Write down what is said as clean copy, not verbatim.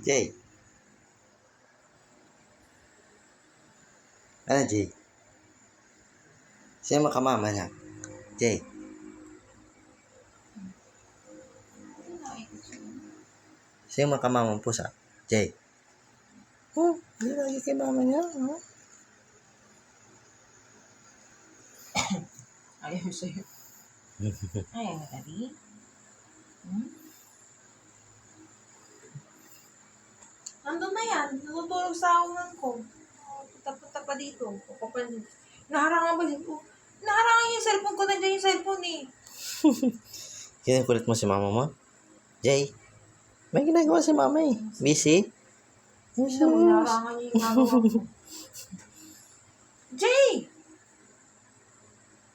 Jay. Ano, Jay? Sino makamama niya? Jay. Sino makamama mo pusa? Jay. Oh, hindi lagi kay mama niya. Oh. Ayaw sa'yo. Ayaw na, Daddy. Nandun na yan. Natutulog sa aungan ko. Punta-punta pa dito. Naharangan ba dito? Naharangan yung cellphone ko. Nandiyan yung cellphone eh. Kinukulit mo si mama mo? Jay, may ginagawa si mama eh. Busy? Naharangan yung mama ko. Jay!